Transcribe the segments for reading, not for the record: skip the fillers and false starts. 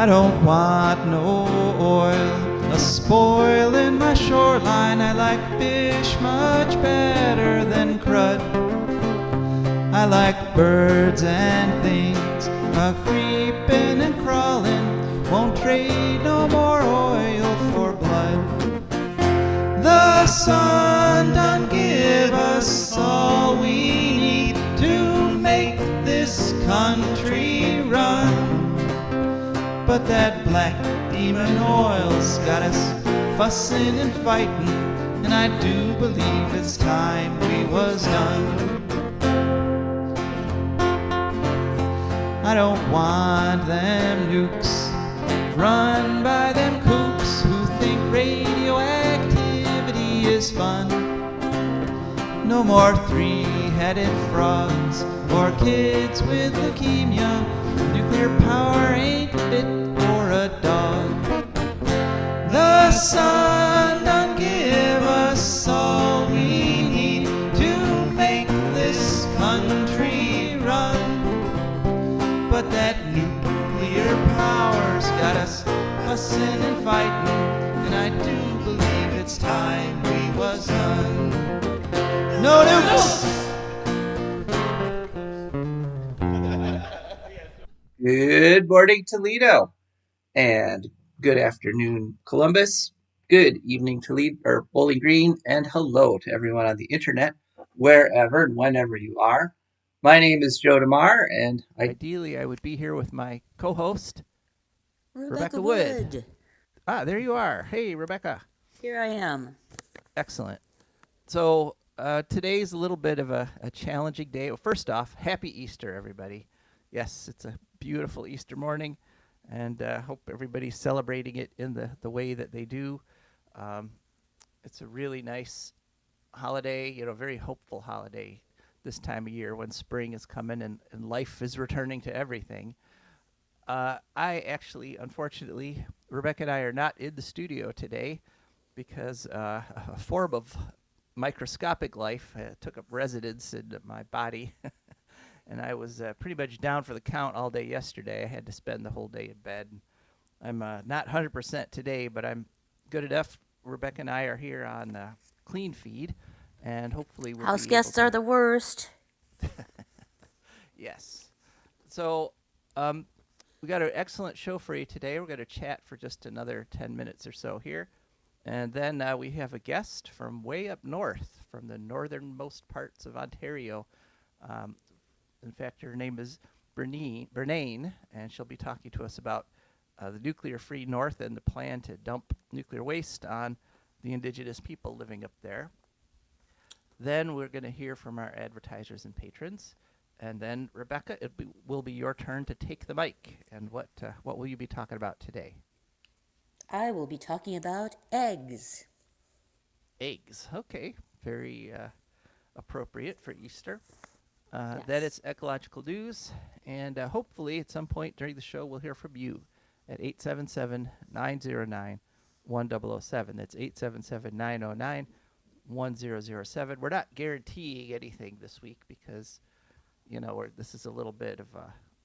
I don't want no oil, a spoil in my shoreline. I like fish much better than crud. I like birds and things, a-creeping and crawling. Won't trade no more oil for blood. The sun done give us all we need to make this country run. But that black demon oil's got us fussing and fighting, and I do believe it's time we was done. I don't want them nukes run by them kooks who think radioactivity is fun. No more three-headed frogs or kids with leukemia. Nuclear power ain't fit for a dog. The sun done give us all we need to make this country run. But that nuclear power's got us fussing and fighting, and I do believe it's time we was done. No nukes! Good morning, Toledo, and good afternoon, Columbus. Good evening, Toledo or Bowling Green, and hello to everyone on the internet, wherever and whenever you are. My name is Joe DeMare, and Ideally, I would be here with my co-host, Rebecca Wood. Ah, there you are. Hey, Rebecca. Here I am. Excellent. So today's a little bit of a challenging day. Well, first off, happy Easter, everybody. Yes, it's a beautiful Easter morning, and hope everybody's celebrating it in the way that they do. It's a really nice holiday, very hopeful holiday this time of year when spring is coming and life is returning to everything. I actually, unfortunately, Rebecca and I are not in the studio today because a form of microscopic life took up residence in my body. And I was pretty much down for the count all day yesterday. I had to spend the whole day in bed. I'm not 100% today, but I'm good enough. Rebecca and I are here on Clean Feed, and hopefully we'll House be guests able are the worst. Yes. So we got an excellent show for you today. We're going to chat for just another 10 minutes or so here. And then we have a guest from way up north, from the northernmost parts of Ontario. In fact, her name is Brennain, and she'll be talking to us about the nuclear-free north and the plan to dump nuclear waste on the indigenous people living up there. Then we're going to hear from our advertisers and patrons. And then, Rebecca, will be your turn to take the mic. And what will you be talking about today? I will be talking about eggs. Eggs. Okay. Very appropriate for Easter. Yes. Then it's Ecological News. And hopefully at some point during the show, we'll hear from you at 877-909-1007. That's 877-909-1007. We're not guaranteeing anything this week because this is a little bit of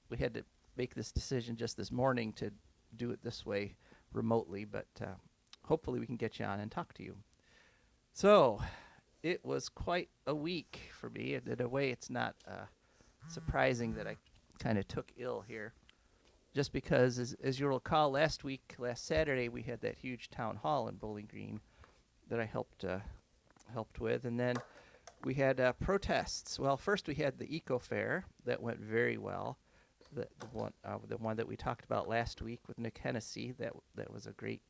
we had to make this decision just this morning to do it this way remotely, but hopefully we can get you on and talk to you. So it was quite a week for me, and in a way it's not surprising that I kind of took ill here, just because, as you'll recall, last Saturday, we had that huge town hall in Bowling Green that I helped with, and then we had protests. Well, first we had the Eco Fair that went very well. The one that we talked about last week with Nick Hennessy. That was a great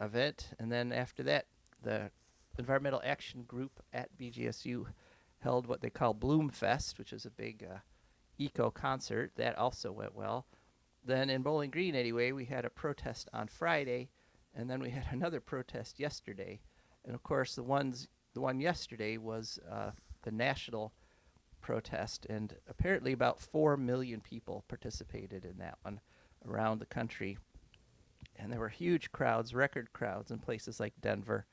event. And then after that, the Environmental Action Group at BGSU held what they call Bloom Fest, which is a big eco concert. That also went well. Then in Bowling Green, anyway, we had a protest on Friday, and then we had another protest yesterday. And of course, the one yesterday was the national protest, and apparently about 4 million people participated in that one around the country. And there were huge crowds, record crowds in places like Denver.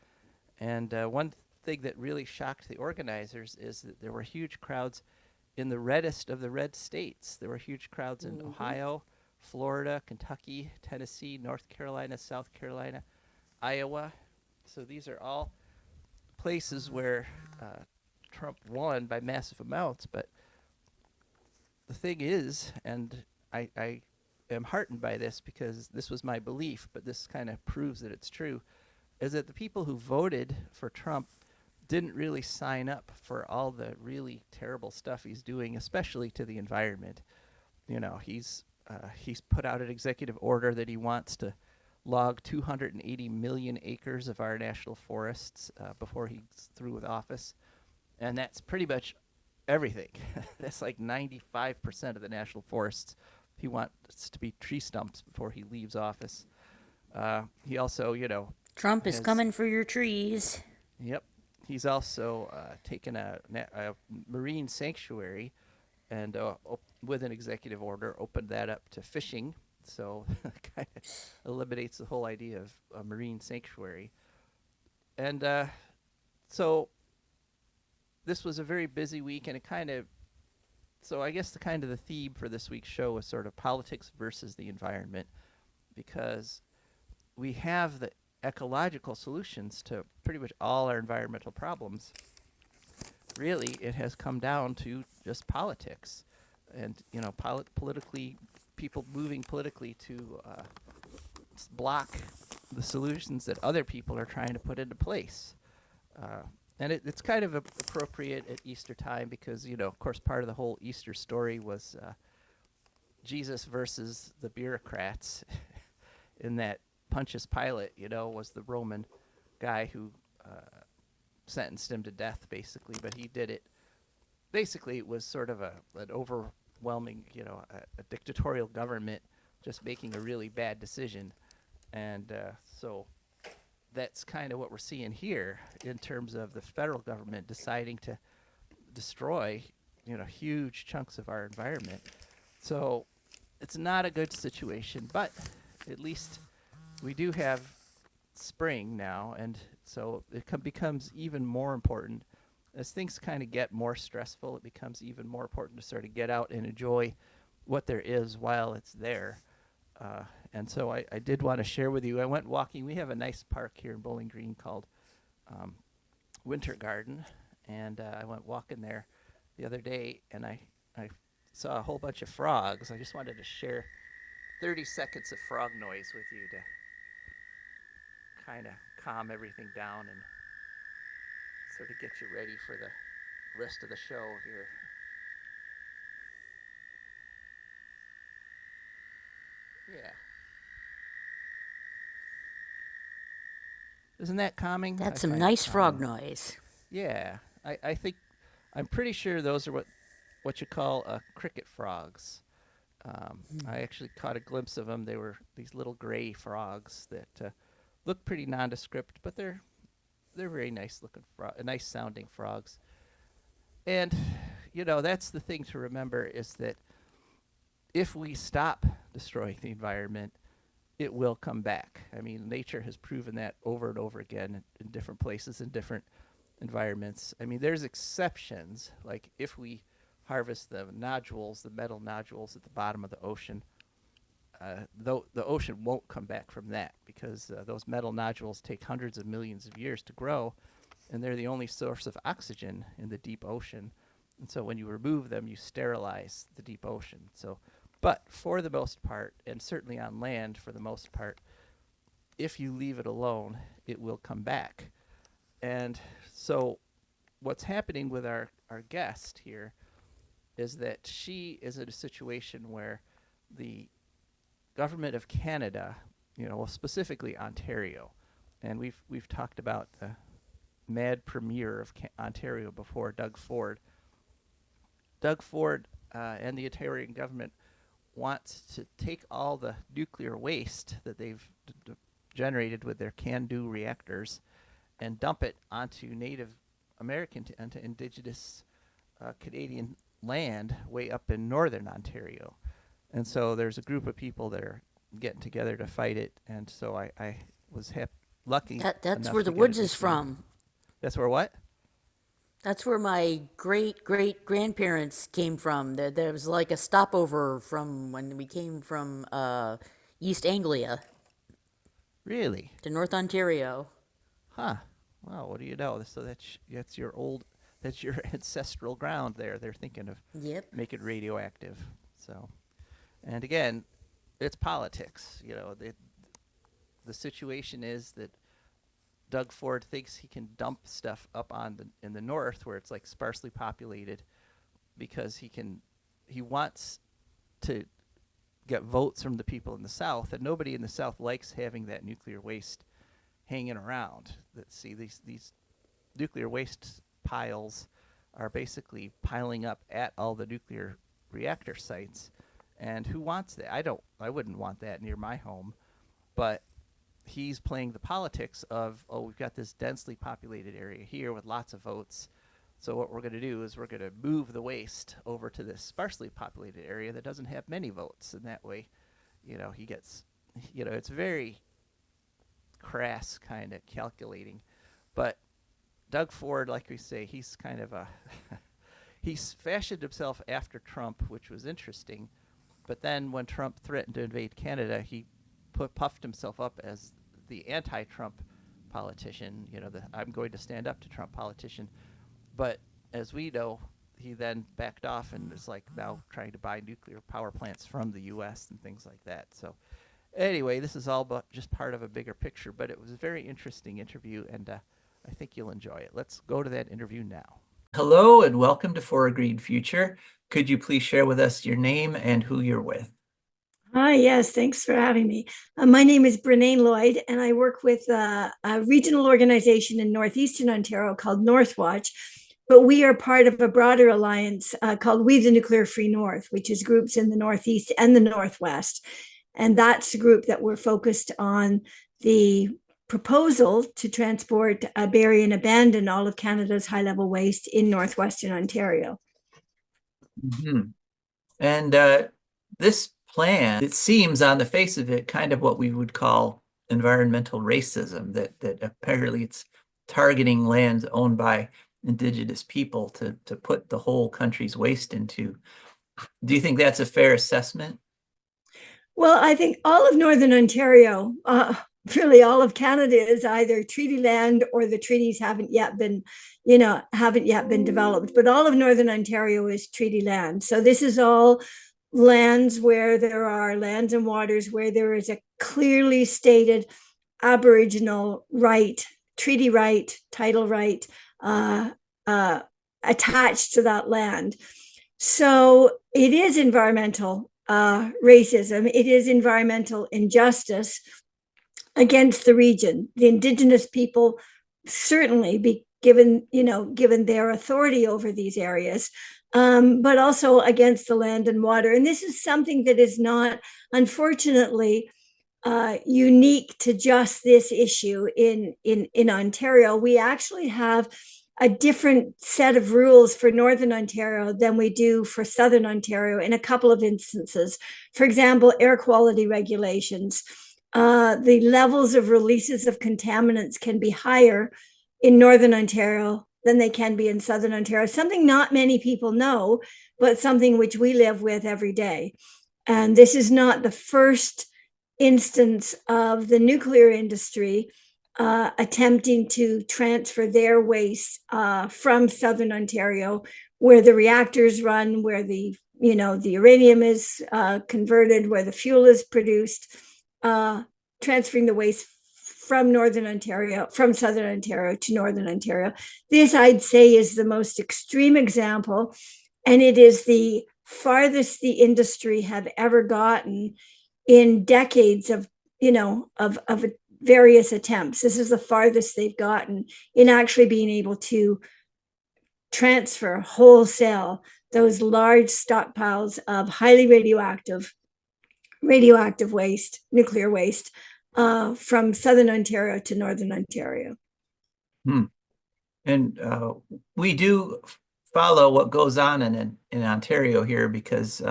And one thing that really shocked the organizers is that there were huge crowds in the reddest of the red states. There were huge crowds in Ohio, Florida, Kentucky, Tennessee, North Carolina, South Carolina, Iowa. So these are all places where Trump won by massive amounts. But the thing is, and I am heartened by this because this was my belief, but this kind of proves that it's true, is that the people who voted for Trump didn't really sign up for all the really terrible stuff he's doing, especially to the environment. You know, he's put out an executive order that he wants to log 280 million acres of our national forests before he's through with office, and that's pretty much everything. That's like 95% of the national forests. He wants to be tree stumps before he leaves office. He also, Trump is coming for your trees. Yep. He's also taken a marine sanctuary and with an executive order opened that up to fishing. So kind of eliminates the whole idea of a marine sanctuary. And so this was a very busy week, and so I guess the theme for this week's show was sort of politics versus the environment, because we have the ecological solutions to pretty much all our environmental problems. Really, it has come down to just politics, and politically, people moving politically to block the solutions that other people are trying to put into place. And it's kind of appropriate at Easter time because, of course, part of the whole Easter story was Jesus versus the bureaucrats in that Pontius Pilate, was the Roman guy who sentenced him to death, basically. But he did it. Basically, it was sort of an overwhelming, a dictatorial government just making a really bad decision. And so that's kind of what we're seeing here in terms of the federal government deciding to destroy, huge chunks of our environment. So it's not a good situation, but at least we do have spring now, and so it becomes even more important. As things kind of get more stressful, it becomes even more important to sort of get out and enjoy what there is while it's there. And so I did want to share with you, I went walking. We have a nice park here in Bowling Green called Winter Garden, and I went walking there the other day, and I saw a whole bunch of frogs. I just wanted to share 30 seconds of frog noise with you to kind of calm everything down and sort of get you ready for the rest of the show here. Yeah. Isn't that calming? That's some nice frog noise. Yeah. I'm pretty sure those are what you call cricket frogs. I actually caught a glimpse of them. They were these little gray frogs that look pretty nondescript, but they're very nice looking, nice sounding frogs. And that's the thing to remember, is that if we stop destroying the environment, it will come back. I mean, nature has proven that over and over again in different places, in different environments. I mean, there's exceptions, like if we harvest the metal nodules at the bottom of the ocean, though the ocean won't come back from that, because those metal nodules take hundreds of millions of years to grow, and they're the only source of oxygen in the deep ocean. And so when you remove them, you sterilize the deep ocean. But for the most part, and certainly on land for the most part, if you leave it alone, it will come back. And so what's happening with our guest here is that she is in a situation where the government of Canada, specifically Ontario, and we've talked about the mad premier of Ontario before, Doug Ford. Doug Ford and the Ontarian government wants to take all the nuclear waste that they've generated with their CANDU reactors and dump it onto Native American, onto indigenous Canadian land way up in northern Ontario. And so there's a group of people that are getting together to fight it. And so I was lucky. That's where the woods is from. That's where what? That's where my great great grandparents came from. There was like a stopover from when we came from East Anglia Really? to North Ontario. Huh. Well, what do you know? So that's your old, that's your ancestral ground there. They're thinking of Yep. making radioactive. So, and again, it's politics. You know, the situation is that Doug Ford thinks he can dump stuff up on in the north where it's like sparsely populated because he wants to get votes from the people in the south, and nobody in the south likes having that nuclear waste hanging around. That see these nuclear waste piles are basically piling up at all the nuclear reactor sites. And who wants that? I wouldn't want that near my home. But he's playing the politics of, oh, we've got this densely populated area here with lots of votes. So what we're going to do is we're going to move the waste over to this sparsely populated area that doesn't have many votes, and that way, he gets, it's very crass kind of calculating. But Doug Ford, like we say, he's kind of a he's fashioned himself after Trump, which was interesting. But then when Trump threatened to invade Canada, he puffed himself up as the anti-Trump politician, the I'm going to stand up to Trump politician. But as we know, he then backed off and is like now trying to buy nuclear power plants from the U.S. and things like that. So anyway, this is all but just part of a bigger picture, but it was a very interesting interview, and I think you'll enjoy it. Let's go to that interview now. Hello, and welcome to For a Green Future. Could you please share with us your name and who you're with? Hi, yes, thanks for having me. My name is Brennain Lloyd, and I work with a regional organization in northeastern Ontario called Northwatch. But we are part of a broader alliance called We the Nuclear Free North, which is groups in the Northeast and the Northwest. And that's the group that we're focused on the proposal to transport, bury, and abandon all of Canada's high level waste in northwestern Ontario. Mm-hmm. And this plan, it seems on the face of it kind of what we would call environmental racism, that apparently it's targeting lands owned by indigenous people to put the whole country's waste into. Do you think that's a fair assessment? Well, I think all of Northern Ontario, really all of Canada, is either treaty land or the treaties haven't yet been developed. But all of Northern Ontario is treaty land. So this is all lands where there are lands and waters where there is a clearly stated Aboriginal right, treaty right, title right attached to that land. So it is environmental racism. It is environmental injustice against the region. The Indigenous people certainly be given their authority over these areas, but also against the land and water. And this is something that is not, unfortunately, unique to just this issue in Ontario. We actually have a different set of rules for Northern Ontario than we do for Southern Ontario in a couple of instances. For example, air quality regulations. The levels of releases of contaminants can be higher in Northern Ontario than they can be in Southern Ontario. Something not many people know, but something which we live with every day. And this is not the first instance of the nuclear industry attempting to transfer their waste from Southern Ontario, where the reactors run, where the uranium is converted, where the fuel is produced, transferring the waste from Southern Ontario to Northern Ontario. This, I'd say, is the most extreme example, and it is the farthest the industry have ever gotten in decades of various attempts. This is the farthest they've gotten in actually being able to transfer wholesale those large stockpiles of highly radioactive waste, nuclear waste, from Southern Ontario to Northern Ontario. And we do follow what goes on in Ontario here because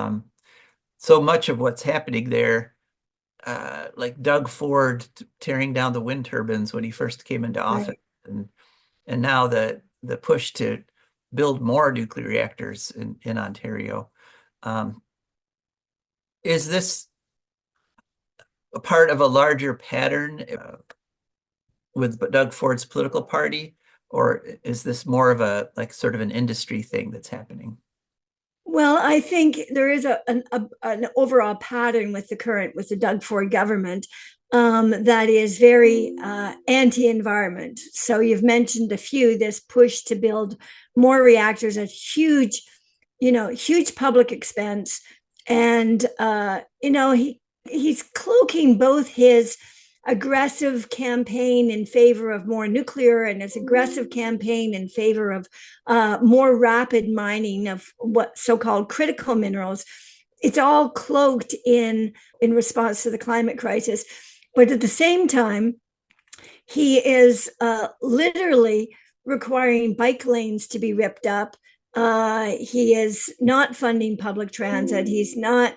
so much of what's happening there, like Doug Ford tearing down the wind turbines when he first came into office, Right. and now the push to build more nuclear reactors in Ontario. Is this a part of a larger pattern with Doug Ford's political party, or is this more of a like sort of an industry thing that's happening? Well, I think there is an overall pattern with the Doug Ford government that is very anti-environment. So you've mentioned a few, this push to build more reactors at huge public expense. And, he's cloaking both his aggressive campaign in favor of more nuclear and his aggressive campaign in favor of more rapid mining of what so-called critical minerals. It's all cloaked in response to the climate crisis. But at the same time, he is literally requiring bike lanes to be ripped up. He is not funding public transit. He's not,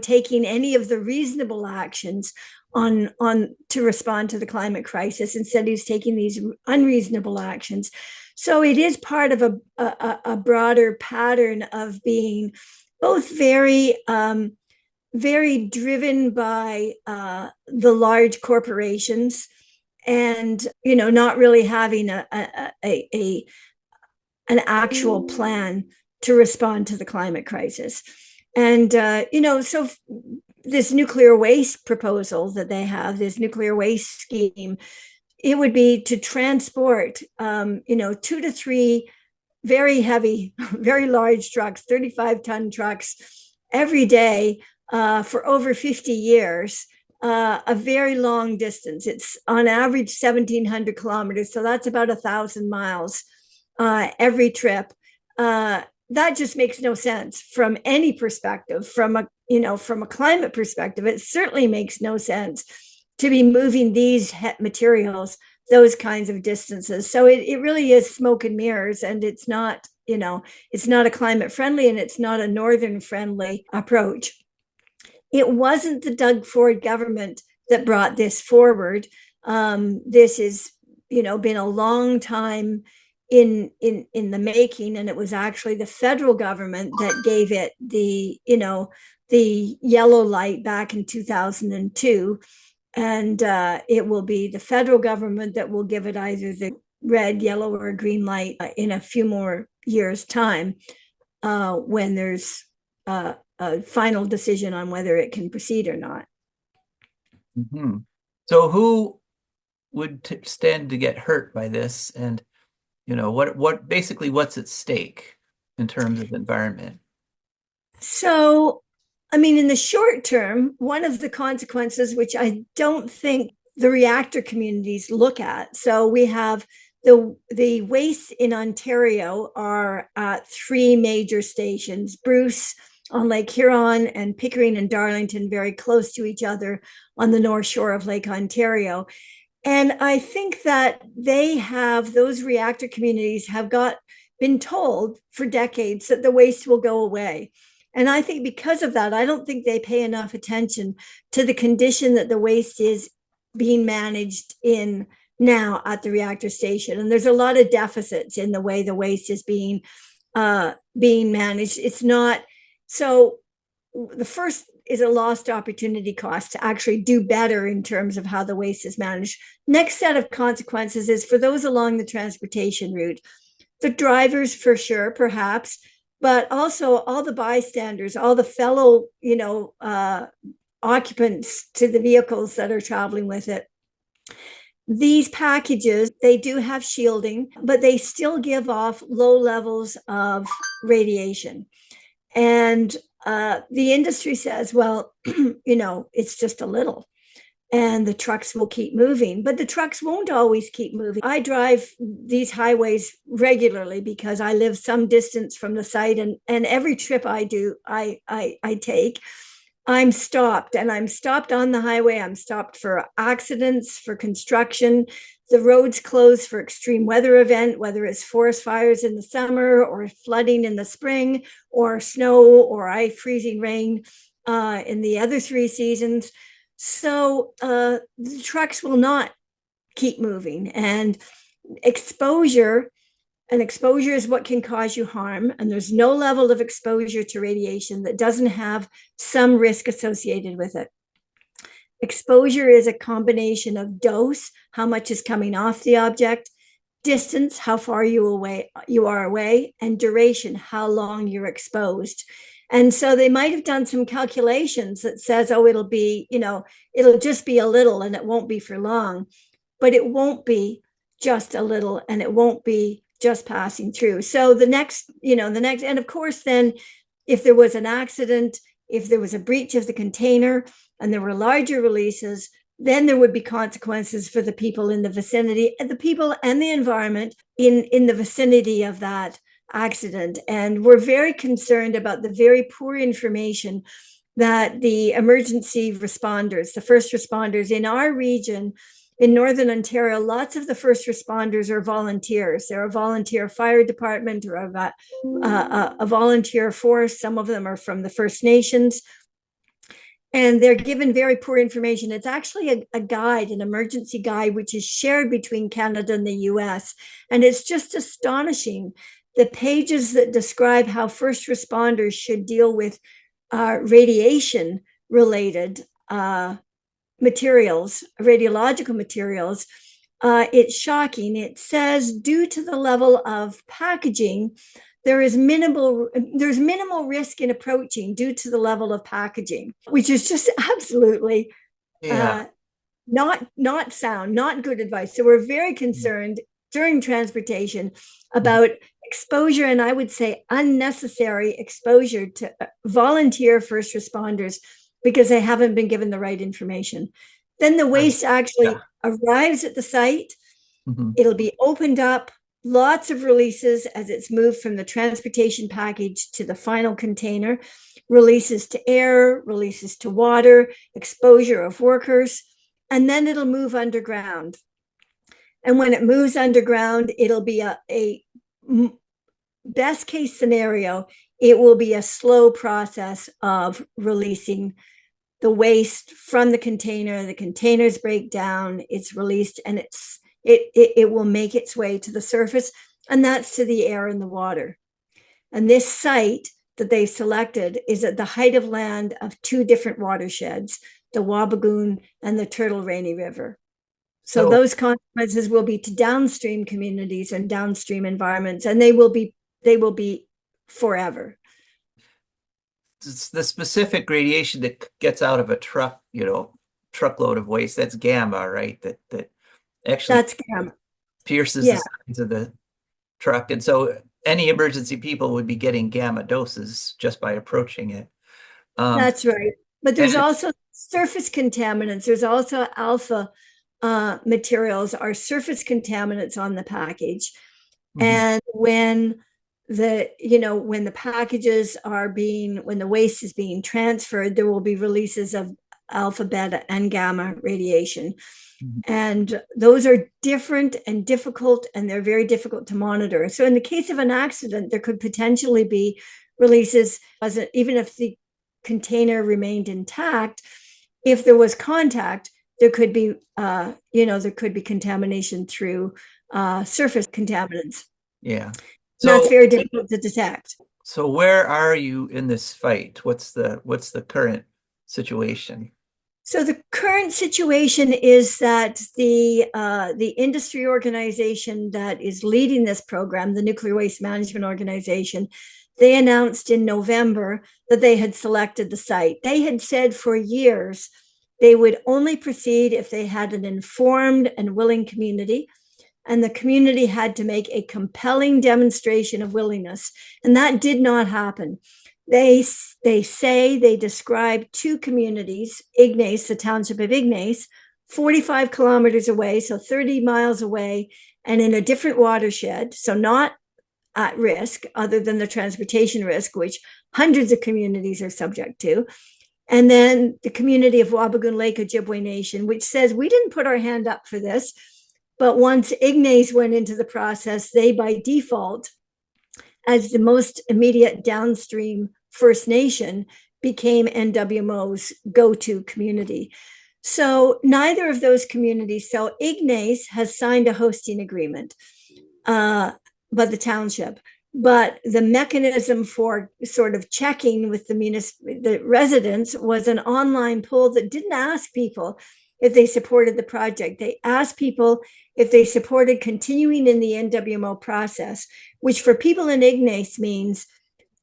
taking any of the reasonable actions on to respond to the climate crisis. Instead, he's taking these unreasonable actions. So it is part of a broader pattern of being both very very driven by the large corporations, and not really having an actual plan to respond to the climate crisis. And so this nuclear waste proposal that they have, this nuclear waste scheme, it would be to transport 2 to 3 very heavy, very large trucks, 35-ton trucks every day for over 50 years, a very long distance. It's on average 1,700 kilometers, so that's about 1,000 miles every trip. That just makes no sense from any perspective. From a climate perspective, it certainly makes no sense to be moving these materials those kinds of distances. So it really is smoke and mirrors, and it's not a climate friendly, and it's not a northern friendly approach. It wasn't the Doug Ford government that brought this forward. This has been a long time in the making, and it was actually the federal government that gave it the yellow light back in 2002. And it will be the federal government that will give it either the red, yellow, or green light in a few more years' time, when there's a final decision on whether it can proceed or not. Mm-hmm. So who would stand to get hurt by this? And what basically what's at stake in terms of environment? So, I mean, in the short term, one of the consequences, which I don't think the reactor communities look at. So we have the wastes in Ontario are at 3 major stations: Bruce on Lake Huron, and Pickering and Darlington, very close to each other on the north shore of Lake Ontario. And I think that those reactor communities have been told for decades that the waste will go away. And I think because of that, I don't think they pay enough attention to the condition that the waste is being managed in now at the reactor station. And there's a lot of deficits in the way the waste is being managed. It's not so. The first is a lost opportunity cost to actually do better in terms of how the waste is managed. Next set of consequences is for those along the transportation route, the drivers for sure, perhaps, but also all the bystanders, all the fellow, occupants to the vehicles that are traveling with it. These packages, they do have shielding, but they still give off low levels of radiation. And the industry says, well, it's just a little, and the trucks will keep moving, but the trucks won't always keep moving. I drive these highways regularly because I live some distance from the site, and every trip I do, I take, I'm stopped, and I'm stopped on the highway. I'm stopped for accidents, for construction. The roads closed for extreme weather event, whether it's forest fires in the summer or flooding in the spring or snow or freezing rain in the other 3 seasons. So the trucks will not keep moving, and exposure an exposure is what can cause you harm, and there's no level of exposure to radiation that doesn't have some risk associated with it. Exposure is a combination of dose, how much is coming off the object, distance, how far you are away, and duration, how long you're exposed. And so they might have done some calculations that says, oh, it'll be, it'll just be a little and it won't be for long, but it won't be just a little and it won't be just passing through. So the next, and of course, then if there was an accident, if there was a breach of the container and there were larger releases, then there would be consequences for the people in the vicinity, and the people and the environment in the vicinity of that accident. And we're very concerned about the very poor information that the emergency responders, the first responders in our region, in Northern Ontario, lots of the first responders are volunteers. They're a volunteer fire department or a volunteer force. Some of them are from the First Nations. And they're given very poor information. It's actually a guide, an emergency guide, which is shared between Canada and the US. And it's just astonishing, the pages that describe how first responders should deal with radiation related materials, radiological materials. It's shocking. It says, due to the level of packaging, there's minimal risk in approaching due to the level of packaging, which is just absolutely not sound, not good advice. So we're very concerned during transportation about exposure, and I would say unnecessary exposure to volunteer first responders because they haven't been given the right information. Then the waste actually arrives at the site. It'll be opened up, lots of releases as it's moved from the transportation package to the final container, releases to air, releases to water, exposure of workers, and then it'll move underground. And when it moves underground, it'll be a best case scenario, it will be a slow process of releasing the waste from the container. The containers break down, it's released, and it will make its way to the surface, and that's to the air and the water. And this site that they've selected is at the height of land of two different watersheds, the Wabigoon and the Turtle Rainy River. So those consequences will be to downstream communities and downstream environments, and they will be forever. It's the specific radiation that gets out of a truck, truckload of waste. That's gamma, right? That actually that's gamma. Pierces the sides of the truck. And so any emergency people would be getting gamma doses just by approaching it. That's right. But there's also surface contaminants. There's also alpha materials are surface contaminants on the package. And when the packages when the waste is being transferred, there will be releases of alpha, beta, and gamma radiation. And those are different and difficult, and they're very difficult to monitor. So in the case of an accident, there could potentially be releases, even if the container remained intact. If there was contact, there could be, contamination through surface contaminants. Yeah. So that's very difficult to detect. So where are you in this fight? What's the current situation? So the current situation is that the industry organization that is leading this program, the Nuclear Waste Management Organization, they announced in November that they had selected the site. They had said for years they would only proceed if they had an informed and willing community, and the community had to make a compelling demonstration of willingness, and that did not happen. They describe two communities, Ignace, the township of Ignace, 45 kilometers away, so 30 miles away, and in a different watershed, so not at risk other than the transportation risk, which hundreds of communities are subject to. And then the community of Wabigoon Lake Ojibwe Nation, which says, we didn't put our hand up for this, but once Ignace went into the process, they by default, as the most immediate downstream First Nation, became NWMO's go-to community. So neither of those communities, so Ignace has signed a hosting agreement. but the township. But the mechanism for sort of checking with the residents was an online poll that didn't ask people if they supported the project. They asked people if they supported continuing in the NWMO process, which for people in Ignace means,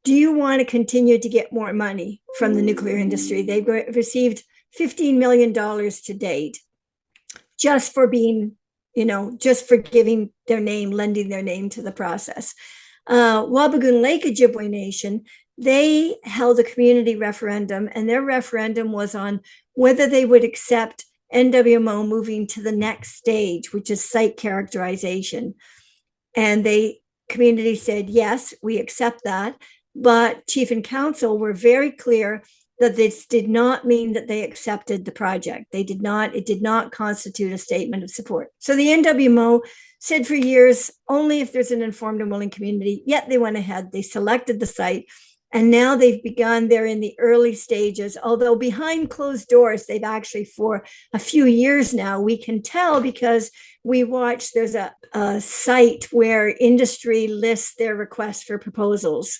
do you want to continue to get more money from the nuclear industry? They've received $15 million to date just for being, just for giving their name, lending their name to the process. Wabigoon Lake Ojibwe Nation, they held a community referendum, and their referendum was on whether they would accept NWMO moving to the next stage, which is site characterization. And community said, yes, we accept that. But chief and council were very clear that this did not mean that they accepted the project. It did not constitute a statement of support. So the NWMO said for years, only if there's an informed and willing community, yet they went ahead, they selected the site, and now they're in the early stages, although behind closed doors, they've actually for a few years now, we can tell because we watch, there's a site where industry lists their requests for proposals.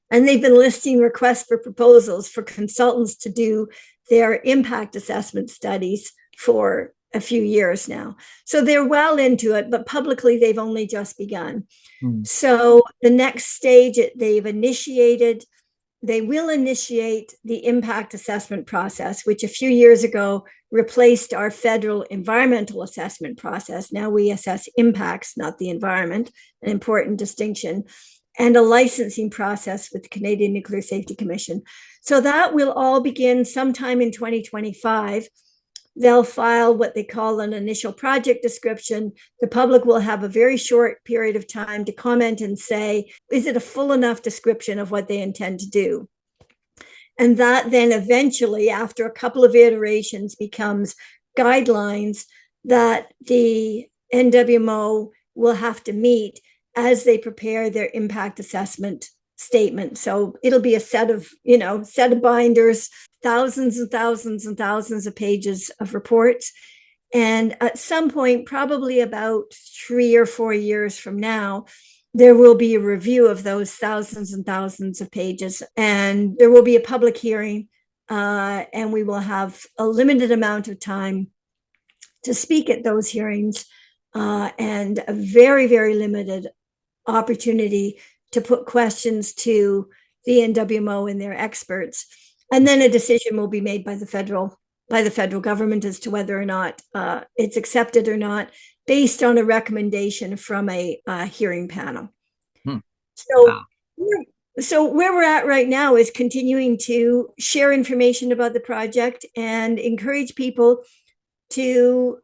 And they've been listing requests for proposals for consultants to do their impact assessment studies for a few years now. So they're well into it, but publicly they've only just begun. So the next stage, they will initiate the impact assessment process, which a few years ago replaced our federal environmental assessment process. Now we assess impacts, not the environment, an important distinction, and a licensing process with the Canadian Nuclear Safety Commission. So that will all begin sometime in 2025. They'll file what they call an initial project description. The public will have a very short period of time to comment and say, is it a full enough description of what they intend to do? And that then eventually, after a couple of iterations, becomes guidelines that the NWMO will have to meet as they prepare their impact assessment statement. So it'll be a set of binders, thousands and thousands and thousands of pages of reports. And at some point, probably about 3 or 4 years from now, there will be a review of those thousands and thousands of pages, and there will be a public hearing, and we will have a limited amount of time to speak at those hearings, and a very, very limited opportunity to put questions to the NWMO and their experts. And then a decision will be made by the federal government as to whether or not it's accepted or not, based on a recommendation from a hearing panel. So, so where we're at right now is continuing to share information about the project and encourage people to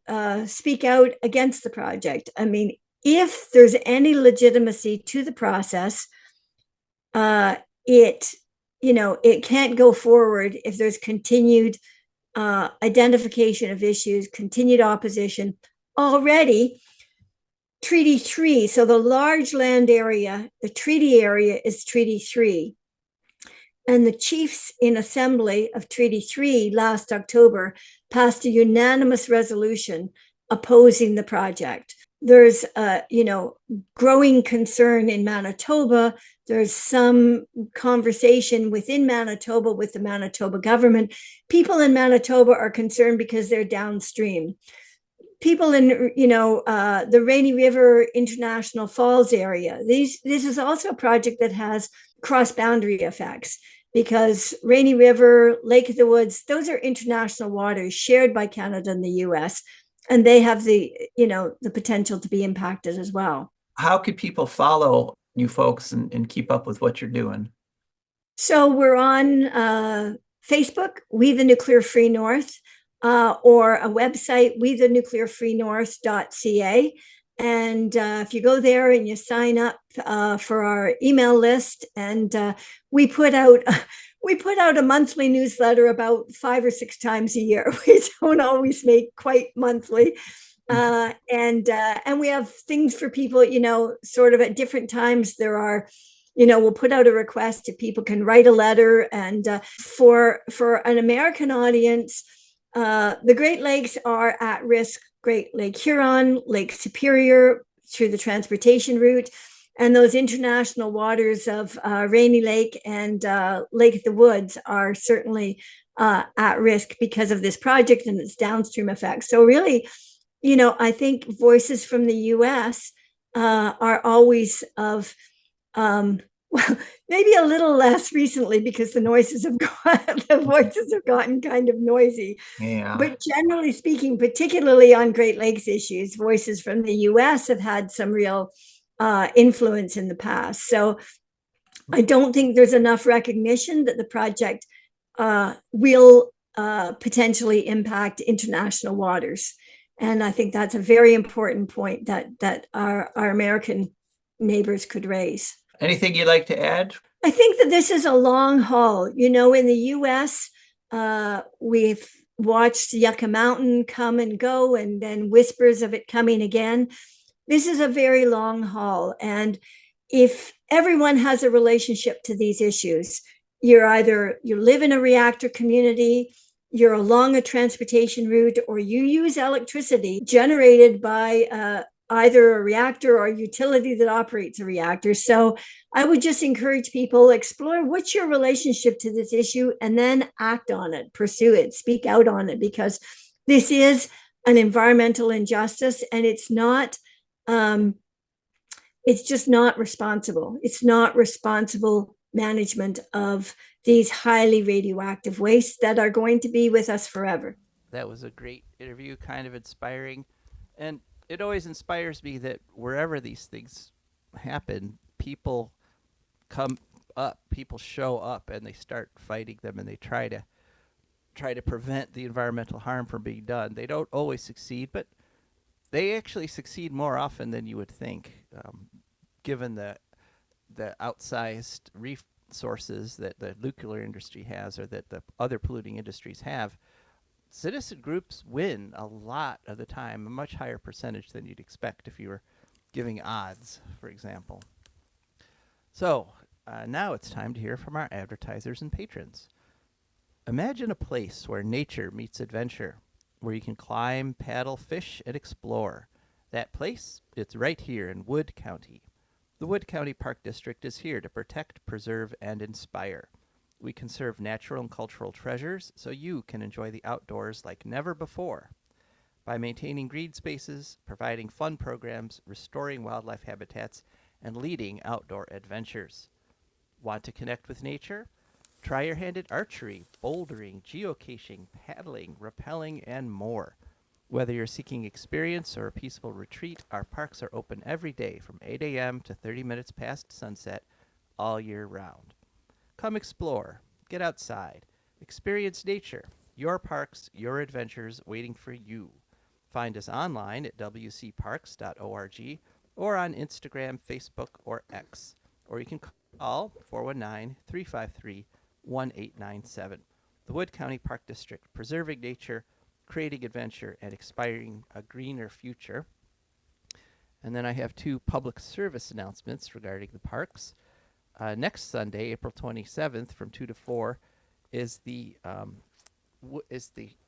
speak out against the project. I mean, if there's any legitimacy to the process, it can't go forward if there's continued identification of issues, continued opposition. Already, Treaty 3, so the large land area, the treaty area is Treaty 3. And the chiefs in assembly of Treaty 3 last October passed a unanimous resolution opposing the project. There's growing concern in Manitoba. There's some conversation within Manitoba with the Manitoba government. People in Manitoba are concerned because they're downstream. People in the Rainy River International Falls area. This is also a project that has cross-boundary effects, because Rainy River, Lake of the Woods, those are international waters shared by Canada and the US, and they have the potential to be impacted as well. How could people follow you folks and keep up with what you're doing? So we're on Facebook, We the Nuclear Free North, or a website, wethenuclearfreenorth.ca. And if you go there and you sign up for our email list, and we put out a monthly newsletter about 5 or 6 times a year. We don't always make quite monthly. And we have things for people, sort of at different times. There are, we'll put out a request if people can write a letter. And for an American audience, the Great Lakes are at risk. Great Lake Huron, Lake Superior, through the transportation route. And those international waters of Rainy Lake and Lake of the Woods are certainly at risk because of this project and its downstream effects. So really, I think voices from the U.S. Are always of well, maybe a little less recently because the voices have gotten kind of noisy. Yeah. But generally speaking, particularly on Great Lakes issues, voices from the U.S. have had some real influence in the past. So I don't think there's enough recognition that the project will potentially impact international waters. And I think that's a very important point that our American neighbors could raise. Anything you'd like to add? I think that this is a long haul. In the US, we've watched Yucca Mountain come and go, and then whispers of it coming again. This is a very long haul. And if everyone has a relationship to these issues, you live in a reactor community, you're along a transportation route, or you use electricity generated by either a reactor or a utility that operates a reactor. So I would just encourage people, explore what's your relationship to this issue, and then act on it, pursue it, speak out on it, because this is an environmental injustice, and it's just not responsible. It's not responsible management of these highly radioactive wastes that are going to be with us forever. That was a great interview, kind of inspiring. And it always inspires me that wherever these things happen, people come up, people show up, and they start fighting them, and they try to prevent the environmental harm from being done. They don't always succeed, but they actually succeed more often than you would think, given the outsized resources that the nuclear industry has, or that the other polluting industries have. Citizen groups win a lot of the time, a much higher percentage than you'd expect if you were giving odds, for example. So now it's time to hear from our advertisers and patrons. Imagine a place where nature meets adventure, where you can climb, paddle, fish, and explore. That place, it's right here in Wood County. The Wood County Park District is here to protect, preserve, and inspire. We conserve natural and cultural treasures so you can enjoy the outdoors like never before. By maintaining green spaces, providing fun programs, restoring wildlife habitats, and leading outdoor adventures. Want to connect with nature? Try your hand at archery, bouldering, geocaching, paddling, rappelling, and more. Whether you're seeking experience or a peaceful retreat, our parks are open every day from 8 a.m. to 30 minutes past sunset all year round. Come explore, get outside, experience nature, your parks, your adventures waiting for you. Find us online at wcparks.org or on Instagram, Facebook, or X. Or you can call 419-353-1897. The Wood County Park District, preserving nature, creating adventure, and inspiring a greener future. And then I have two public service announcements regarding the parks. Next Sunday, April 27th, from 2 to 4, is the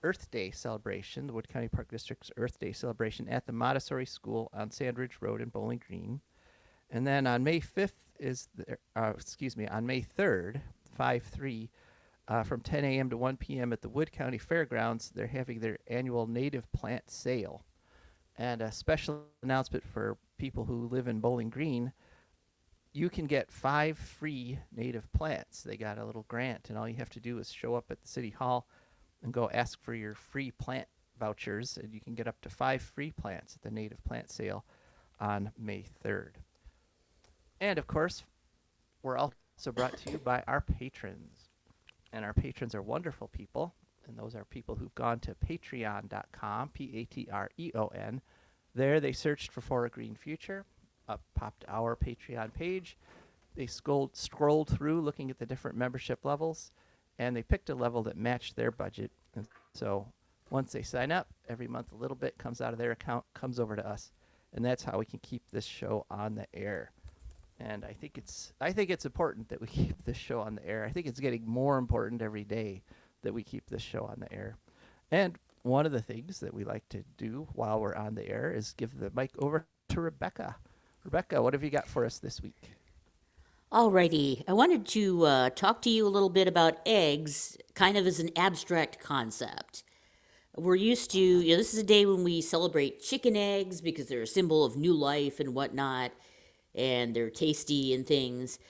Earth Day celebration, the Wood County Park District's Earth Day celebration at the Montessori School on Sandridge Road in Bowling Green. And then on May 5th on May 3rd, 5/3, from 10 a.m. to 1 p.m. at the Wood County Fairgrounds, they're having their annual native plant sale. And a special announcement for people who live in Bowling Green: you can get 5 free native plants. They got a little grant, and all you have to do is show up at the City Hall and go ask for your free plant vouchers, and you can get up to 5 free plants at the native plant sale on May 3rd. And, of course, we're also brought to you by our patrons. And our patrons are wonderful people, and those are people who've gone to patreon.com, Patreon. There they searched for a green future. Up popped our Patreon page. They scrolled through looking at the different membership levels, and they picked a level that matched their budget. And so once they sign up, every month a little bit comes out of their account, comes over to us, and that's how we can keep this show on the air. And I think it's important that we keep this show on the air. I think it's getting more important every day that we keep this show on the air. And one of the things that we like to do while we're on the air is give the mic over to Rebecca. Rebecca, what have you got for us this week? Alrighty, I wanted to talk to you a little bit about eggs, kind of as an abstract concept. We're used to, this is a day when we celebrate chicken eggs because they're a symbol of new life and whatnot, and they're tasty and things.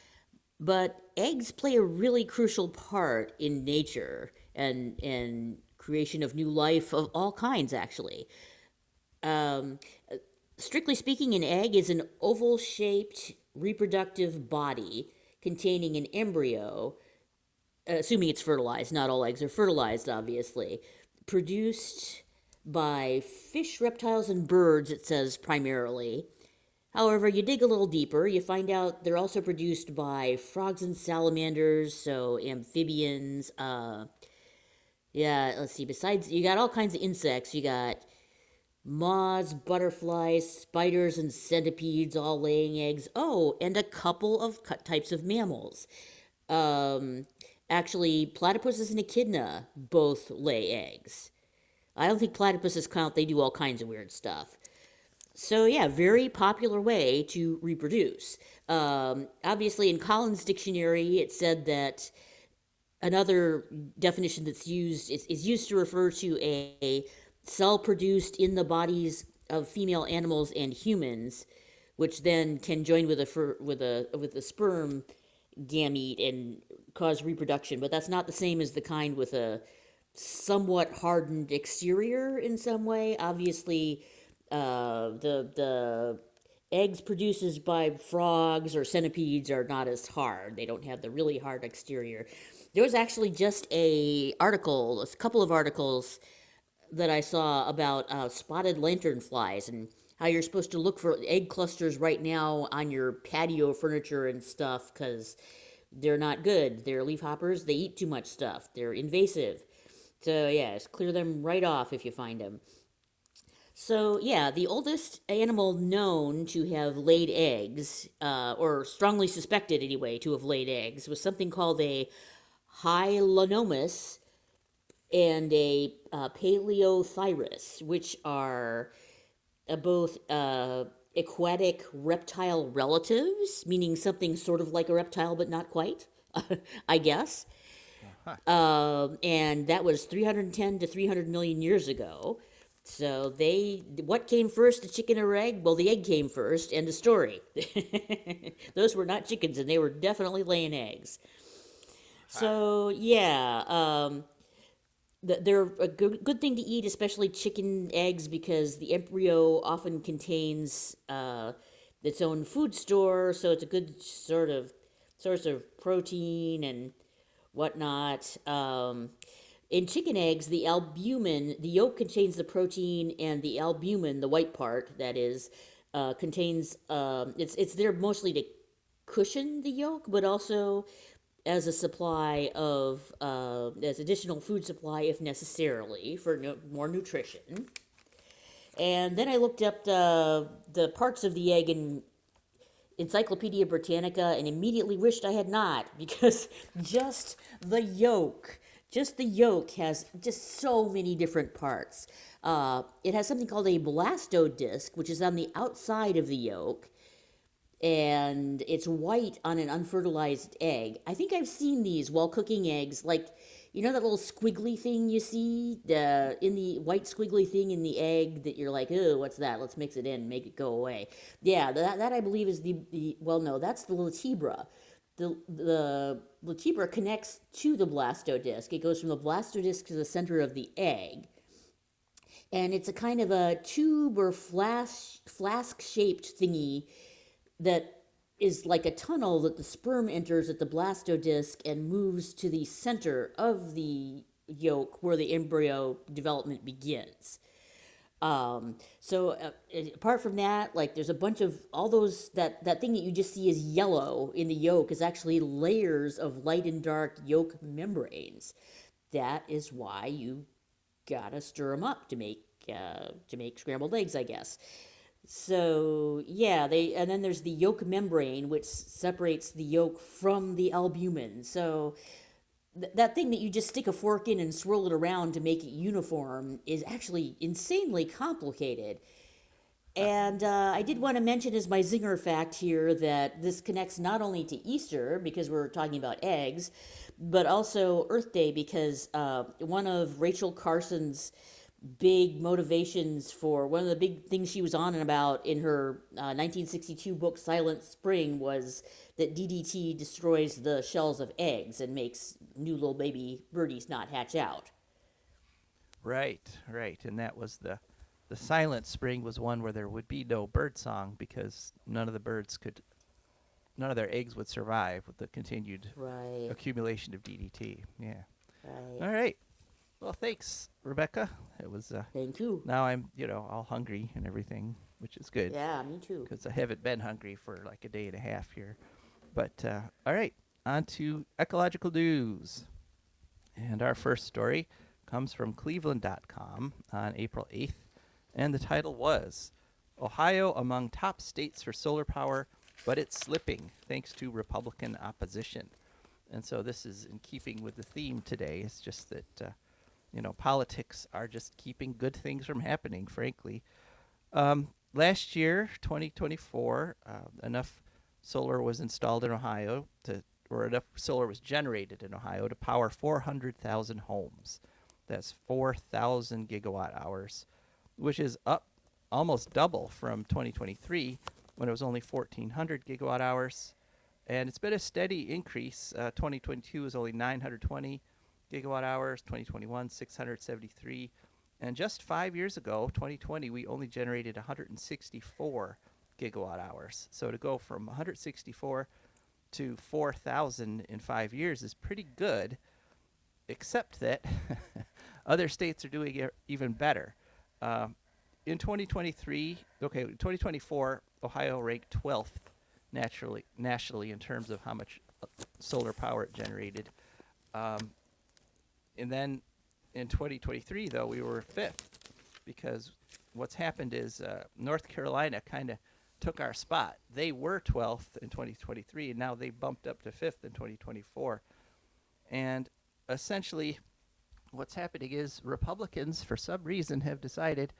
But eggs play a really crucial part in nature and creation of new life of all kinds, actually. Um, Strictly speaking, an egg is an oval shaped reproductive body containing an embryo, assuming it's fertilized. Not all eggs are fertilized, obviously. Produced by fish, reptiles, and birds, it says primarily. However, you dig a little deeper, you find out they're also produced by frogs and salamanders, so amphibians. Yeah, let's see. Besides, you got all kinds of insects. You got moths, butterflies, spiders, and centipedes all laying eggs. Oh, and a couple of types of mammals. Um, Actually, platypuses and echidna both lay eggs. I don't think platypuses count, they do all kinds of weird stuff. So, yeah, very popular way to reproduce. Obviously, in Collins' dictionary, it said that another definition that's used is used to refer to a cell produced in the bodies of female animals and humans, which then can join with a sperm gamete and cause reproduction. But that's not the same as the kind with a somewhat hardened exterior in some way. Obviously, the eggs produced by frogs or centipedes are not as hard. They don't have the really hard exterior. There was actually just a couple of articles that I saw about spotted lanternflies and how you're supposed to look for egg clusters right now on your patio furniture and stuff because they're not good. They're leafhoppers. They eat too much stuff. They're invasive. So, yeah, just clear them right off if you find them. So, yeah, the oldest animal known to have laid eggs, or strongly suspected anyway to have laid eggs, was something called a Hylonomus and a Paleothyrus, which are both aquatic reptile relatives, meaning something sort of like a reptile but not quite, I guess. And that was 310 to 300 million years ago. So what came first, the chicken or egg? Well, the egg came first, end of story. Those were not chickens, and they were definitely laying eggs. So yeah, they're a good thing to eat, especially chicken eggs, because the embryo often contains its own food store, so it's a good sort of source of protein and whatnot. In chicken eggs, the albumin, the yolk contains the protein, and the albumin, the white part, that is, contains. It's there mostly to cushion the yolk, but also as a supply of as additional food supply if necessarily for more nutrition. And then I looked up the parts of the egg in Encyclopedia Britannica and immediately wished I had not because just the yolk has just so many different parts. It has something called a blastodisc, which is on the outside of the yolk, and it's white on an unfertilized egg. I think I've seen these while cooking eggs, like that little squiggly thing you see in the white squiggly thing in the egg that you're like, oh, what's that? Let's mix it in, make it go away. Yeah, that I believe is the well, no, that's the latebra. The latebra connects to the blastodisc. It goes from the blastodisc to the center of the egg. And it's a kind of a tube or flask shaped thingy that is like a tunnel that the sperm enters at the blastodisc and moves to the center of the yolk where the embryo development begins. Apart from that, like there's a bunch of all those that thing that you just see as yellow in the yolk is actually layers of light and dark yolk membranes. That is why you gotta stir them up to make scrambled eggs, I guess. So yeah, and then there's the yolk membrane, which separates the yolk from the albumin. So that thing that you just stick a fork in and swirl it around to make it uniform is actually insanely complicated. And I did want to mention as my zinger fact here that this connects not only to Easter, because we're talking about eggs, but also Earth Day, because one of Rachel Carson's big motivations for one of the big things she was on and about in her 1962 book Silent Spring was that DDT destroys the shells of eggs and makes new little baby birdies not hatch out. Right, right. And that was the Silent Spring was one where there would be no bird song because none of their eggs would survive with the continued Right, accumulation of DDT. Yeah. right. All right. Well, thanks, Rebecca. It was Thank you. now I'm, all hungry and everything, which is good Yeah, me too. because I haven't been hungry for like a day and a half here. But all right, on to ecological news. And our first story comes from cleveland.com on April 8th, and the title was Ohio among top states for solar power, but it's slipping thanks to Republican opposition. And so this is in keeping with the theme today. It's just that, politics are just keeping good things from happening, frankly. Last year, 2024, enough solar was installed in Ohio or enough solar was generated in Ohio to power 400,000 homes. That's 4,000 gigawatt hours, which is up almost double from 2023 when it was only 1,400 gigawatt hours. And it's been a steady increase. 2022 was only 920 gigawatt hours, 2021 673. And just 5 years ago, 2020, we only generated 164 gigawatt hours. So to go from 164 to 4,000 in 5 years is pretty good, except that other states are doing it even better. In 2024, Ohio ranked 12th nationally in terms of how much solar power it generated. And then in 2023, though, we were 5th because what's happened is North Carolina kind of took our spot. They were 12th in 2023, and now they bumped up to 5th in 2024. And essentially, what's happening is Republicans, for some reason, have decided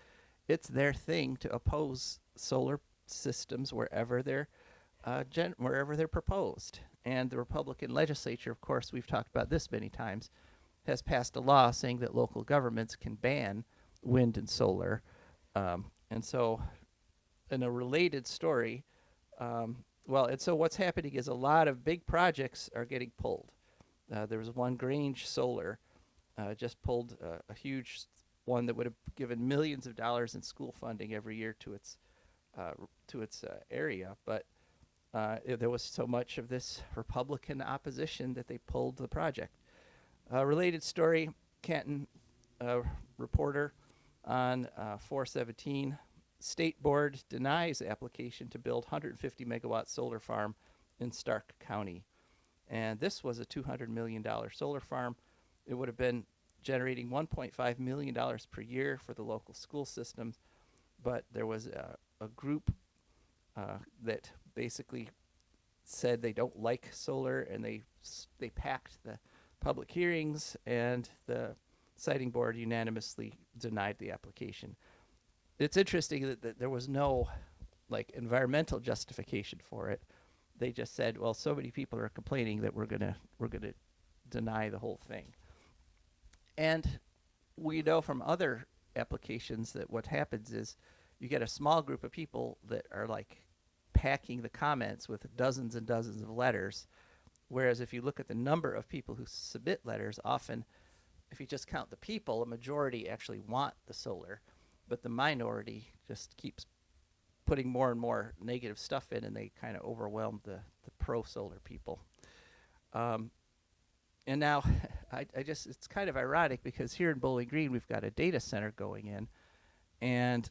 it's their thing to oppose solar systems wherever they're proposed. And the Republican legislature, of course, we've talked about this many times, has passed a law saying that local governments can ban wind and solar. And so in a related story, and so what's happening is a lot of big projects are getting pulled. There was one, Grange Solar, just pulled a huge one that would have given millions of dollars in school funding every year to its area, but there was so much of this Republican opposition that they pulled the project. Related story, Canton reporter on 417, State Board denies application to build 150 megawatt solar farm in Stark County. And this was a $200 million solar farm. It would have been generating $1.5 million per year for the local school systems, but there was a group that basically said they don't like solar, and they packed the public hearings, and the siting board unanimously denied the application. It's interesting that there was no environmental justification for it. They just said, well, so many people are complaining that we're gonna deny the whole thing. And we know from other applications that what happens is you get a small group of people that are packing the comments with dozens and dozens of letters, whereas if you look at the number of people who submit letters, often if you just count the people, a majority actually want the solar, but the minority just keeps putting more and more negative stuff in, and they kind of overwhelm the pro-solar people. And now, it's kind of ironic because here in Bowling Green, we've got a data center going in, and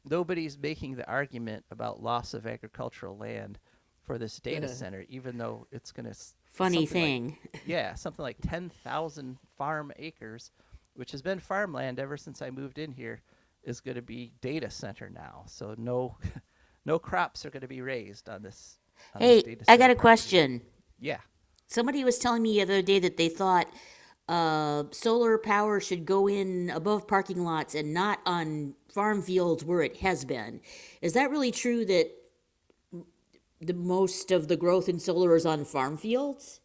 nobody's making the argument about loss of agricultural land for this data center, even though it's going to... Funny thing. Something like 10,000 farm acres, which has been farmland ever since I moved in here, is going to be data center now. So no crops are going to be raised on this. Hey, I got a question. Yeah. Somebody was telling me the other day that they thought solar power should go in above parking lots and not on farm fields where it has been. Is that really true that the most of the growth in solar is on farm fields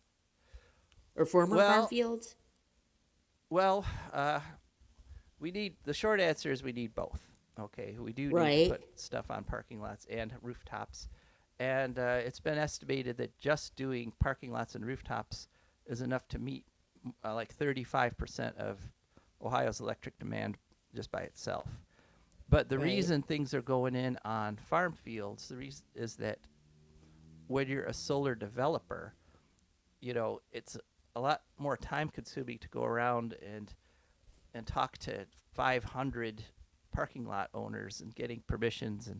or former farm Well, fields? well, we need the short answer is we need both. Okay, we do need to Right. put stuff on parking lots and rooftops, and it's been estimated that just doing parking lots and rooftops is enough to meet like 35% of Ohio's electric demand just by itself. But the Right. reason things are going in on farm fields, the reason is that when you're a solar developer, it's a lot more time consuming to go around and talk to 500 parking lot owners and getting permissions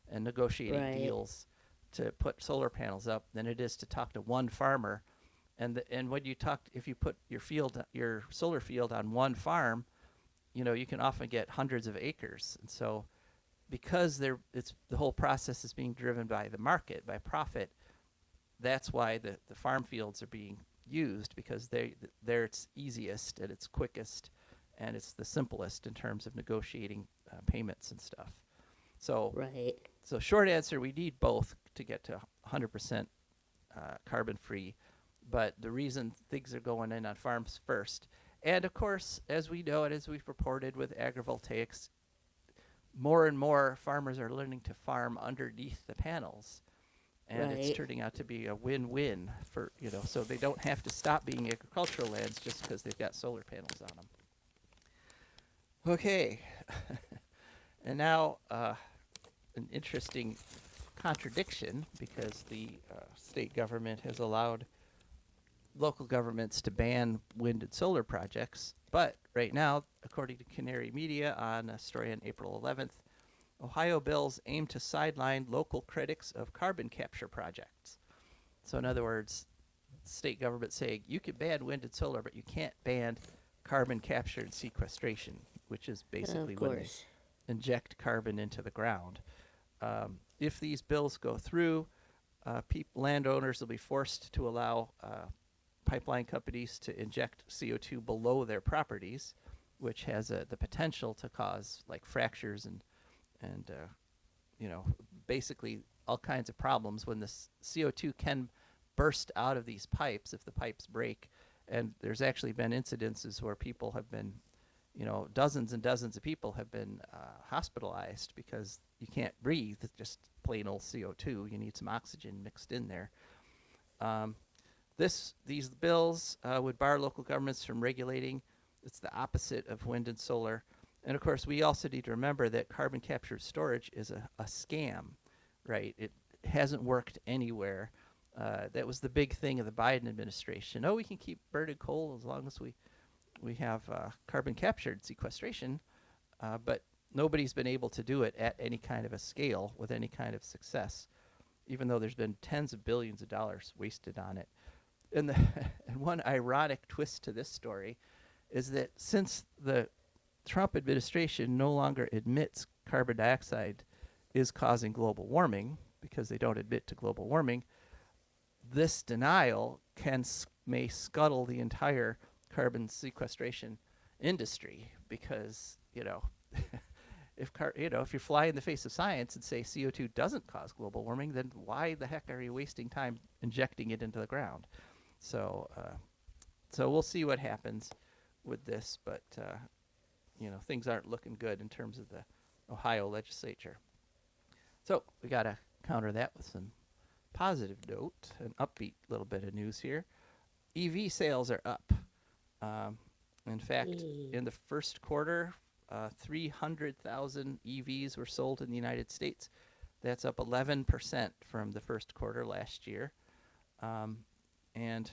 and negotiating Right. deals to put solar panels up than it is to talk to one farmer. And when you talk, if you put your solar field on one farm, you can often get hundreds of acres. And so because it's the whole process is being driven by the market, by profit, that's why the farm fields are being used, because they're it's easiest and it's quickest and it's the simplest in terms of negotiating payments and stuff. So, Right. so short answer, we need both to get to 100% carbon free. But the reason things are going in on farms first, and of course, as we know and as we've reported with agrivoltaics, more and more farmers are learning to farm underneath the panels. And it's Right. turning out to be a win-win for, so they don't have to stop being agricultural lands just because they've got solar panels on them. Okay. And now an interesting contradiction, because the state government has allowed local governments to ban wind and solar projects. But right now, according to Canary Media on a story on April 11th, Ohio bills aim to sideline local critics of carbon capture projects. So in other words, state government saying you can ban wind and solar, but you can't ban carbon capture and sequestration, which is basically Of when they course. inject carbon into the ground. If these bills go through, landowners will be forced to allow pipeline companies to inject CO2 below their properties, which has the potential to cause like fractures and basically all kinds of problems when the CO2 can burst out of these pipes if the pipes break. And there's actually been incidences where people have been, dozens and dozens of people have been hospitalized because you can't breathe just plain old CO2. You need some oxygen mixed in there. These bills would bar local governments from regulating. It's the opposite of wind and solar. And of course, we also need to remember that carbon capture storage is a scam, right? It hasn't worked anywhere. That was the big thing of the Biden administration. Oh, we can keep burning coal as long as we have carbon captured sequestration, but nobody's been able to do it at any kind of a scale with any kind of success, even though there's been tens of billions of dollars wasted on it. And one ironic twist to this story is that since the Trump administration no longer admits carbon dioxide is causing global warming, because they don't admit to global warming, this denial may scuttle the entire carbon sequestration industry, because if you fly in the face of science and say CO2 doesn't cause global warming, then why the heck are you wasting time injecting it into the ground? So we'll see what happens with this, but things aren't looking good in terms of the Ohio legislature. So we got to counter that with some positive note, an upbeat little bit of news here. EV sales are up. In fact, in the first quarter, 300,000 EVs were sold in the United States. That's up 11% from the first quarter last year. And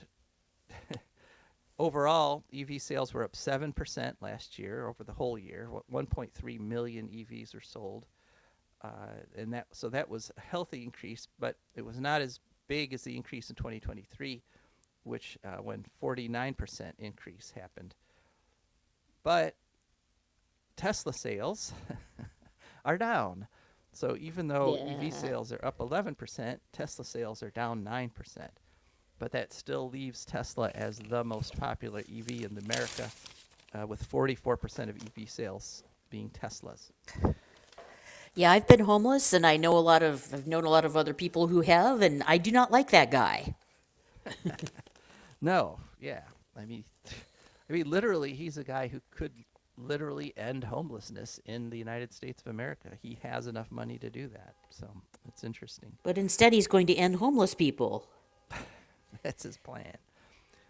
overall, EV sales were up 7% last year over the whole year. 1.3 million EVs were sold. And that was a healthy increase, but it was not as big as the increase in 2023, which when 49% increase happened. But Tesla sales are down. So even though EV sales are up 11%, Tesla sales are down 9%. but that still leaves Tesla as the most popular EV in America, with 44% of EV sales being Teslas. Yeah, I've been homeless, and I've known a lot of other people who have, and I do not like that guy. No, yeah. I mean, literally, he's a guy who could literally end homelessness in the United States of America. He has enough money to do that, so it's interesting. But instead, he's going to end homeless people That's his plan.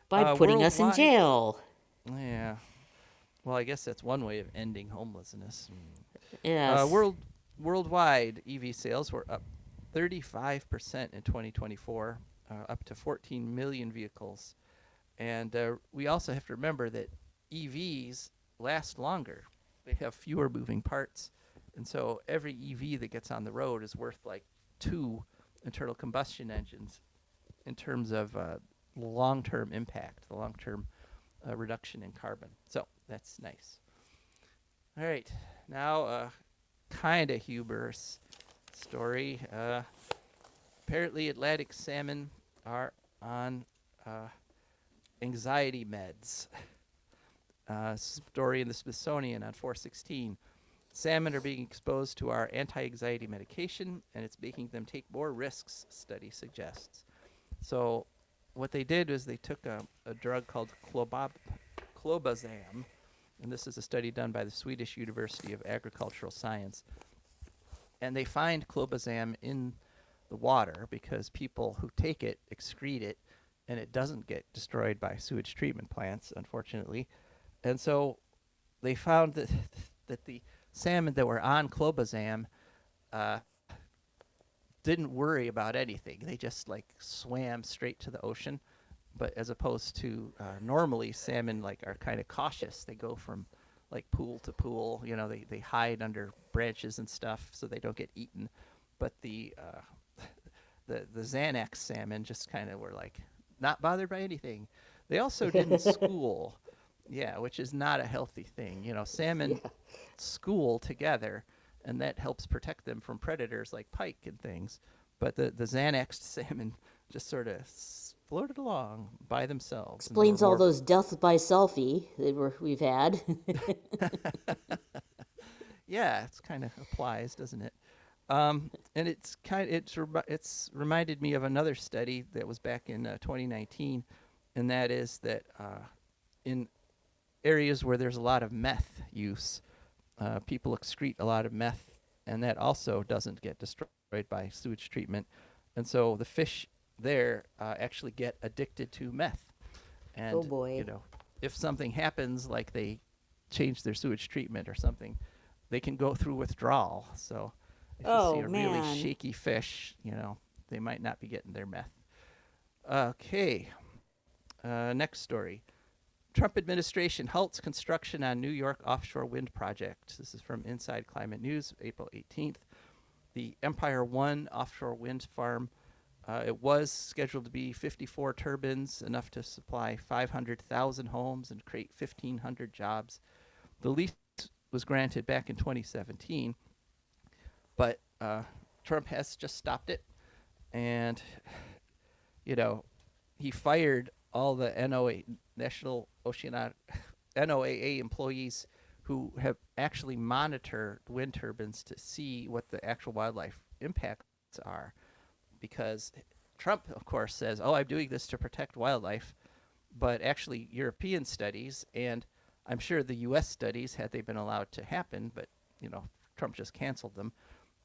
by putting us in Worldwide, jail. yeah. Well, I guess that's one way of ending homelessness. Yes. Worldwide, EV sales were up 35% in 2024, up to 14 million vehicles. And we also have to remember that EVs last longer. They have fewer moving parts. And so every EV that gets on the road is worth like 2 internal combustion engines in terms of long-term impact, the long-term reduction in carbon. So that's nice. All right, now kind of humorous story. Apparently, Atlantic salmon are on anxiety meds. Story in the Smithsonian on 4/16. Salmon are being exposed to our anti-anxiety medication, and it's making them take more risks, study suggests. So what they did was they took a drug called clobazam, and this is a study done by the Swedish University of Agricultural Science. And they find clobazam in the water because people who take it excrete it, and it doesn't get destroyed by sewage treatment plants, unfortunately. And so they found that that the salmon that were on clobazam didn't worry about anything. They just like swam straight to the ocean. But as opposed to normally salmon like are kind of cautious. They go from like pool to pool. You know, they hide under branches and stuff so they don't get eaten. But the Xanex salmon just kind of were like not bothered by anything. They also didn't school. Yeah, which is not a healthy thing. You know, salmon school together, and that helps protect them from predators like pike and things. But the Xanax salmon just sort of floated along by themselves. Explains all those deaths by selfie that we've had. Yeah, it's kind of applies, doesn't it? And it's reminded me of another study that was back in 2019, and that is that in areas where there's a lot of meth use, people excrete a lot of meth, and that also doesn't get destroyed by sewage treatment. And so the fish there actually get addicted to meth. And, Oh, boy. you know, if something happens, like they change their sewage treatment or something, they can go through withdrawal. So if you see a really shaky fish, you know, they might not be getting their meth. Okay. Next story. Trump administration halts construction on New York offshore wind project. This is from Inside Climate News, April 18th. The Empire 1 offshore wind farm, it was scheduled to be 54 turbines, enough to supply 500,000 homes and create 1,500 jobs. The lease was granted back in 2017, but Trump has just stopped it. And, you know, he fired all the NOAA employees who have actually monitored wind turbines to see what the actual wildlife impacts are. Because Trump, of course, says, oh, I'm doing this to protect wildlife. But actually, European studies, and I'm sure the U.S. studies, had they been allowed to happen, but, you know, Trump just canceled them.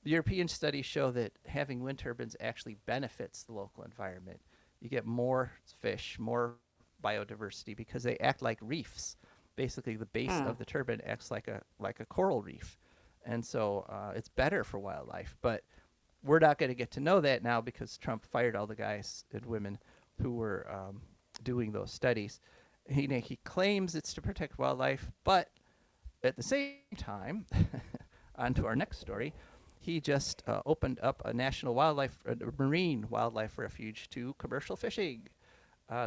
The European studies show that having wind turbines actually benefits the local environment. You get more fish, more biodiversity, because they act like reefs. Basically, the base of the turbine acts like a coral reef, and so it's better for wildlife. But we're not going to get to know that now because Trump fired all the guys and women who were doing those studies. He claims it's to protect wildlife, but at the same time, on to our next story, he just opened up a marine wildlife refuge to commercial fishing.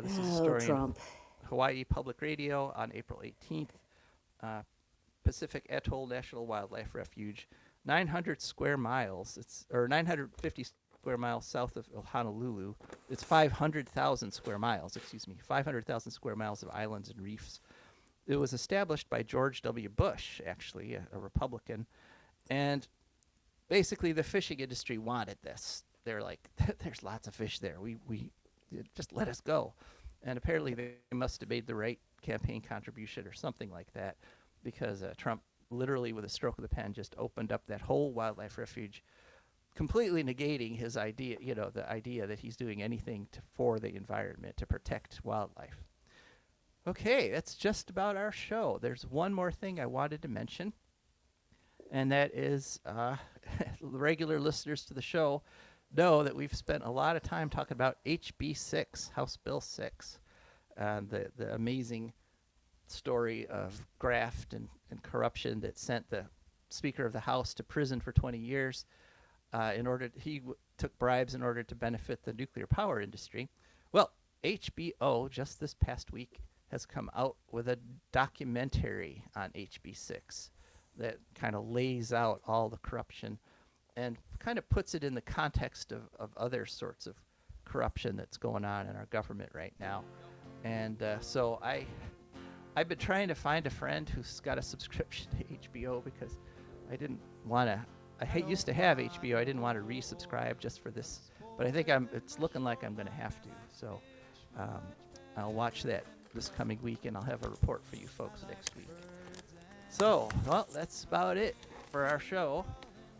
This is a story Trump. in Hawaii Public Radio on April 18th. Pacific Atoll National Wildlife Refuge, 900 square miles. Or 950 square miles south of Honolulu. It's 500,000 square miles, 500,000 square miles of islands and reefs. It was established by George W. Bush, actually, a Republican. And basically the fishing industry wanted this. They're like, there's lots of fish there. We just let us go. And apparently they must have made the right campaign contribution or something like that, because Trump literally with a stroke of the pen just opened up that whole wildlife refuge, completely negating his idea, the idea that he's doing anything for the environment to protect wildlife. Okay, that's just about our show. There's one more thing I wanted to mention, and that is regular listeners to the show know that we've spent a lot of time talking about HB 6, House Bill 6, the amazing story of graft and corruption that sent the Speaker of the House to prison for 20 years. Took bribes in order to benefit the nuclear power industry. Well, HBO just this past week has come out with a documentary on HB 6 that kind of lays out all the corruption and kind of puts it in the context of other sorts of corruption that's going on in our government right now. And so I've been trying to find a friend who's got a subscription to HBO, because I didn't want to. Used to have HBO. I didn't want to resubscribe just for this, but I think it's looking like I'm going to have to. So I'll watch that this coming week, and I'll have a report for you folks next week. So, well, that's about it for our show.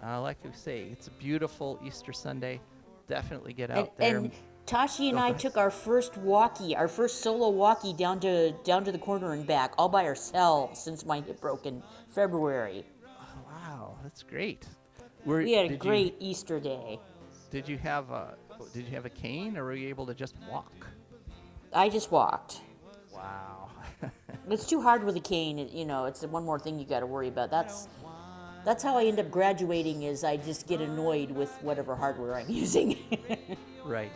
Like we say, it's a beautiful Easter Sunday. Definitely get out there. And Tashi and I took our first solo walkie down to the corner and back, all by ourselves, since my hip broke in February. Oh, wow, that's great. We had a great Easter day. Did you have a cane, or were you able to just walk? I just walked. Wow. It's too hard with a cane. It's one more thing you got to worry about. That's how I end up graduating, is I just get annoyed with whatever hardware I'm using. Right.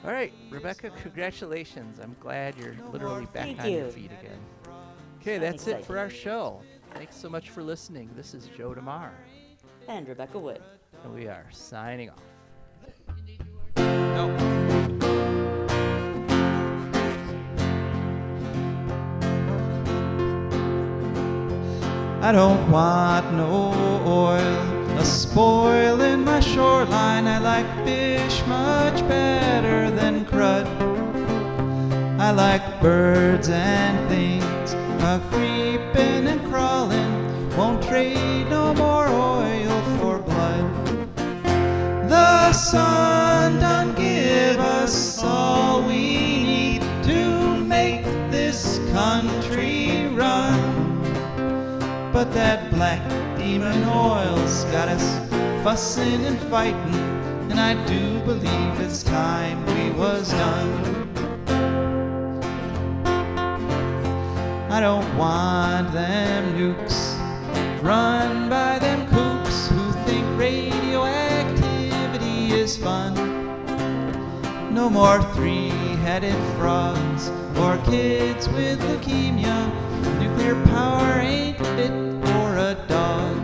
All right, Rebecca, congratulations. I'm glad you're literally back on your feet again. Okay, that's it for our show. Thanks so much for listening. This is Joe DeMare. And Rebecca Wood. And we are signing off. I don't want no oil, a spoiling my shoreline. I like fish much better than crud. I like birds and things, a creeping and crawling. Won't trade no more oil for blood. The sun done give us all we need to make this country run. But that black demon oil's got us fussing and fighting, and I do believe it's time we was done. I don't want them nukes run by them kooks who think radioactivity is fun. No more three-headed frogs or kids with leukemia. Nuclear power ain't fit for a dog.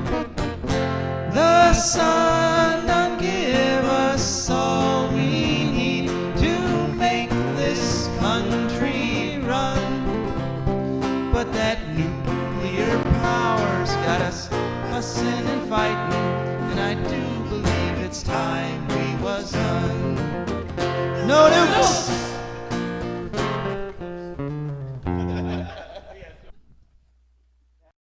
The sun done give us all we need to make this country run. But that nuclear power's got us fussing and fighting, and I do believe it's time we was done.